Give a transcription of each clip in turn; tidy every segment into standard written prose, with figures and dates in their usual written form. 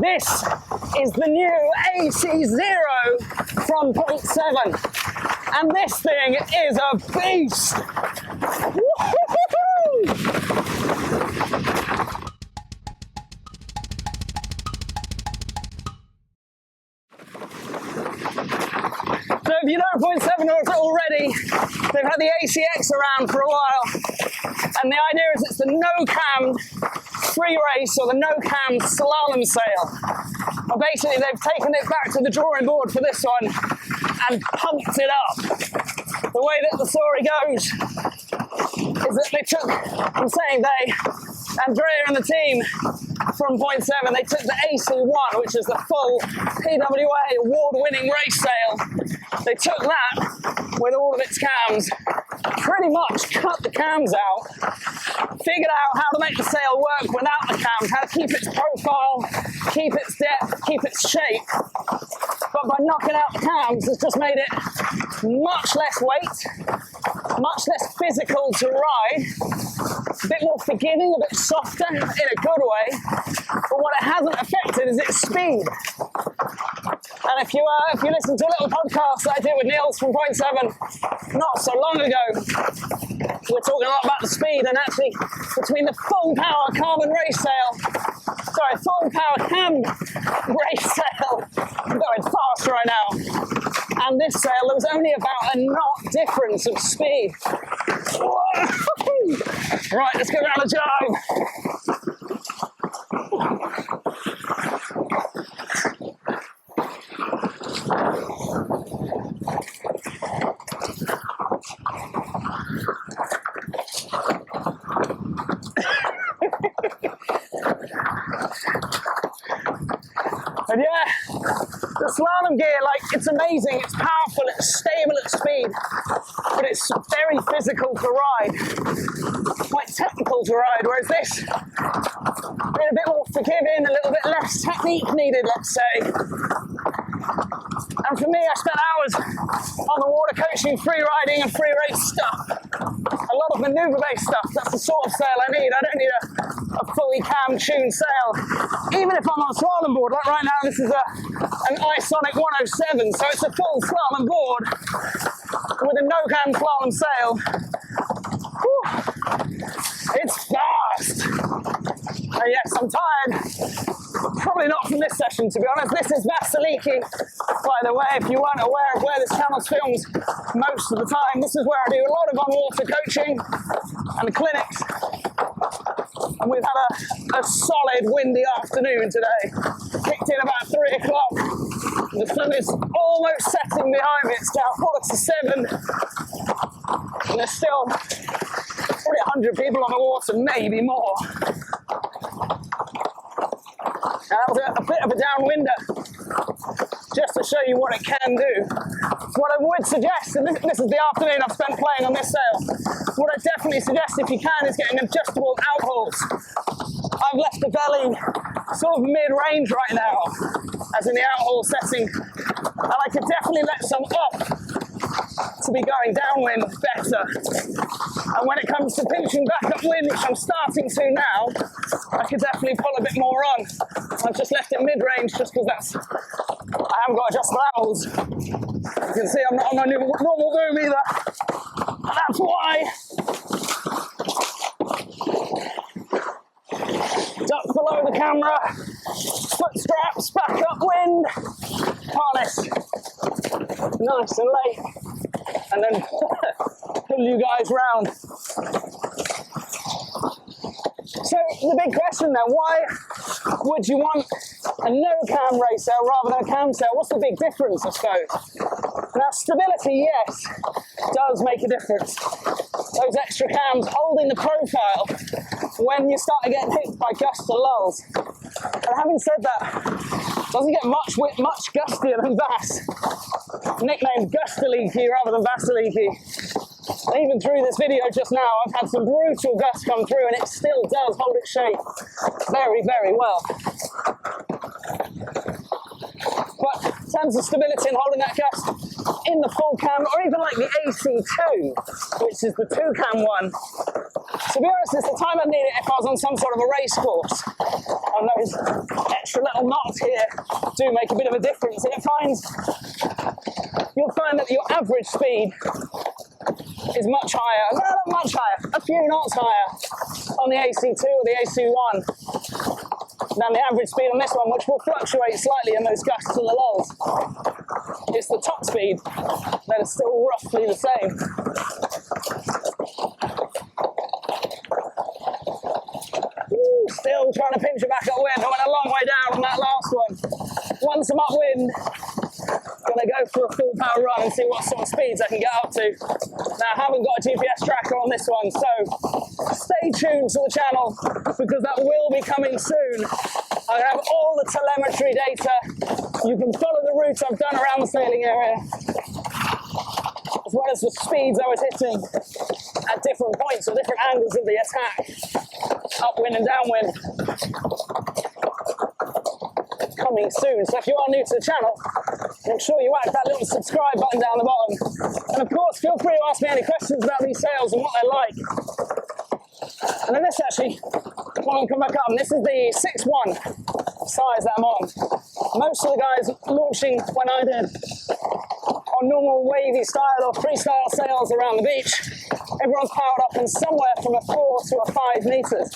This is the new AC-0 from Point-7, and this thing is a beast. Woo-hoo-hoo-hoo! So if you know Point-7 already, they've had the ACX around for a while, and the idea is it's the no-cam free race or the no-cam slalom sail. Well, basically they've taken it back to the drawing board for this one and pumped it up. The way that the story goes is that they took, I'm saying they, Andrea and the team from Point-7, they took the AC-1, which is the full PWA award-winning race sail. They took that with all of its cams, pretty much cut the cams out, figured out how to make the sail work without the cams, how to keep its profile, keep its depth, keep its shape. But by knocking out the cams, it's just made it much less weight, much less physical to ride, a bit more forgiving, a bit softer in a good way. But what it hasn't affected is its speed. And if you listen to a little podcast that I did with Niels from Point-7 not so long ago, we're talking a lot about the speed, and actually between the full power carbon race sail, full power cam race sail, I'm going fast right now, and this sail, there was only about a knot difference of speed. Right, let's go around the jibe. And yeah, the slalom gear, it's amazing, it's powerful, it's stable at speed, but it's very physical to ride, quite technical to ride, whereas this, a bit more forgiving, a little bit less technique needed, let's say. And for me, I spent hours on the water coaching free riding and free race stuff. A lot of maneuver-based stuff, that's the sort of sail I need. I don't need a fully cam-tuned sail. Even if I'm on a slalom board, like right now this is an Isonic 107, so it's a full slalom board with a no-cam slalom sail. Whew. It's fast. And yes, I'm tired. Probably not from this session, to be honest. This is Vassiliki, by the way, if you weren't aware of where this channel's filmed most of the time. This is where I do a lot of on-water coaching and clinics. And we've had a solid windy afternoon today. Kicked in about 3 o'clock. The sun is almost setting behind me. It's now 7:45. And there's still probably 100 people on the water, maybe more. And that was a bit of a downwinder, just to show you what it can do. What I would suggest, and this is the afternoon I've spent playing on this sail, what I definitely suggest if you can is getting adjustable outhauls. I've left the belly sort of mid-range right now, as in the outhaul setting, and I could definitely let some up to be going downwind better. And when it comes to pinching back upwind, which I'm starting to now, I could definitely pull a bit more on. I've just left it mid-range just because I haven't got adjustable outhaulls. You can see I'm not on my normal boom either. And that's why. Duck below the camera, foot straps back upwind, harness nice and late, and then pull you guys round. So the big question then, why would you want a no-cam race sail rather than a cam sail? What's the big difference, I suppose? Now, stability, yes, does make a difference. Those extra cams holding the profile when you start getting hit by gusts or lulls. And having said that, it doesn't get much gustier than Vass. Nicknamed Gustaliki rather than Vassiliki. And even through this video just now, I've had some brutal gusts come through and it still does hold its shape very, very well. But in terms of stability and holding that gust in the full cam, or even like the AC2, which is the 2-cam one, to be honest, it's the time I'd need it if I was on some sort of a race course on those extra little knots here do make a bit of a difference. And you'll find that your average speed is much higher, well, not much higher, a few knots higher on the AC2 or the AC1 than the average speed on this one, which will fluctuate slightly in those gusts and the lulls. It's the top speed that is still roughly the same. Still trying to pinch it back upwind. I went a long way down on that last one. Once I'm upwind, gonna go for a full power run and see what sort of speeds I can get up to. Now, I haven't got a GPS tracker on this one, so stay tuned to the channel because that will be coming soon. I have all the telemetry data. You can follow the route I've done around the sailing area, as well as the speeds I was hitting at different points or different angles of the attack, upwind and downwind. Coming soon. So if you are new to the channel, make sure you whack that little subscribe button down the bottom. And of course, feel free to ask me any questions about these sails and what they're like. And then this actually, when I come back up, and this is the 6'1" size that I'm on. Most of the guys launching when I did on normal wavy style or freestyle sails around the beach, everyone's powered up in somewhere from a 4 to a 5 meters.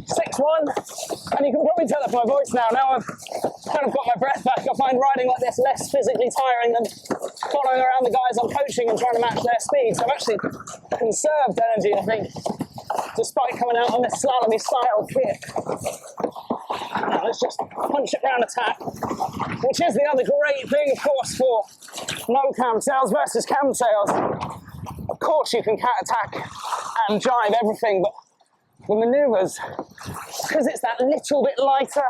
6'1", and you can probably tell it from my voice now. Now I've kind of got my breath back. I find riding like this less physically tiring than following around the guys I'm coaching and trying to match their speed. So I've actually conserved energy, I think, despite coming out on this slalomy style kit. Now let's just punch it round attack, which is the other great thing, of course, for no-cam sails versus cam sails. Of course you can cat attack and jibe everything, but the manoeuvres, because it's that little bit lighter,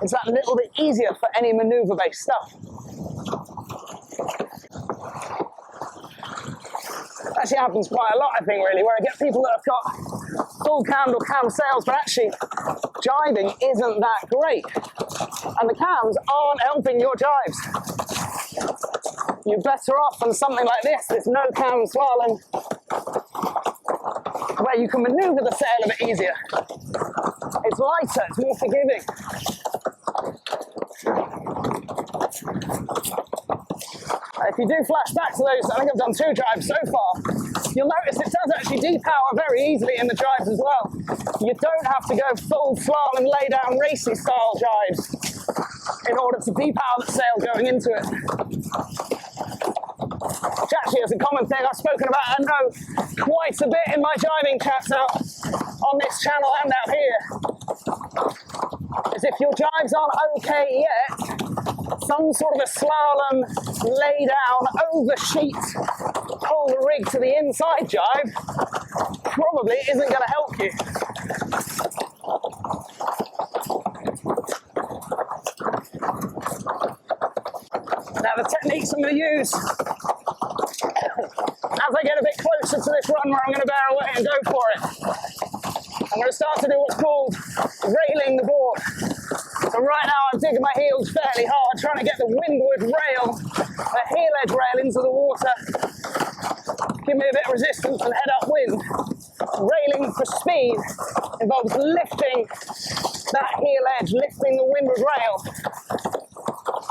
it's that little bit easier for any manoeuvre-based stuff. Actually happens quite a lot, I think, really, where I get people that have got full cam or cam sails, but actually jibing isn't that great. And the cams aren't helping your jibes. You're better off on something like this no-cam slalom, where you can maneuver the sail a bit easier. It's lighter, it's more forgiving. If you do flash back to those, I think I've done 2 jibes so far, you'll notice it does actually depower very easily in the jibes as well. You don't have to go full slalom, lay down racy style jibes in order to depower the sail going into it. Which actually is a common thing I've spoken about, I know, quite a bit in my jibing chats out on this channel and out here. Is if your jibes aren't okay yet, some sort of a slalom, lay down, over sheet, pull the rig to the inside jibe probably isn't going to help you. Now the techniques I'm going to use as I get a bit closer to this run where I'm going to bear away and go for it, I'm going to start to do what's called railing the board. So right now I'm digging my heels fairly hard, trying to get the windward rail, the heel edge rail into the water. Give me a bit of resistance and head upwind. Railing for speed involves lifting that heel edge, lifting the windward rail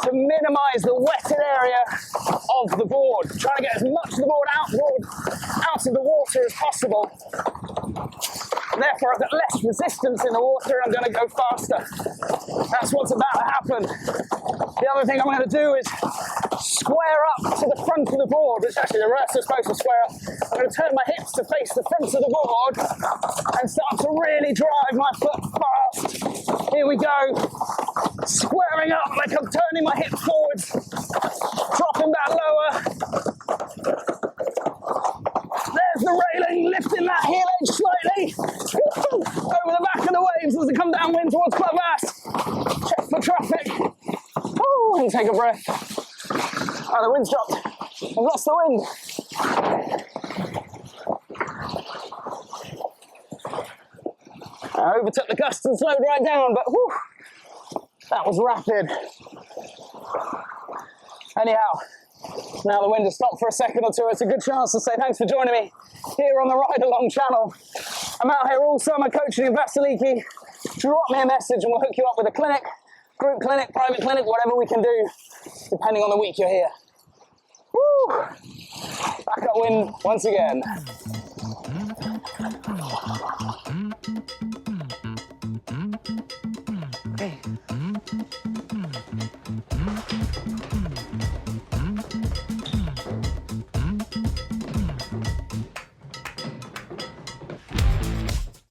to minimise the wetted area of the board. Trying to get as much of the board out of the water as possible. Therefore, I've got less resistance in the water and I'm going to go faster. That's what's about to happen. The other thing I'm going to do is square up to the front of the board, which actually the rest are supposed to square up. I'm going to turn my hips to face the front of the board and start to really drive my foot fast. Here we go. Squaring up like I'm turning my hips forwards, dropping back lower. There's the railing, lifting that heel edge slightly. Over the back of the waves as I come downwind towards Club Ass. Check for traffic. Oh, and take a breath. Oh, the wind's dropped. I've lost the wind. I overtook the gust and slowed right down, but whew, that was rapid. Anyhow, now the wind has stopped for a second or two. It's a good chance to say thanks for joining me here on the Ridealong channel. I'm out here all summer coaching in Vassiliki, drop me a message and we'll hook you up with a clinic, group clinic, private clinic, whatever we can do, depending on the week you're here. Woo! Back upwind once again. Okay.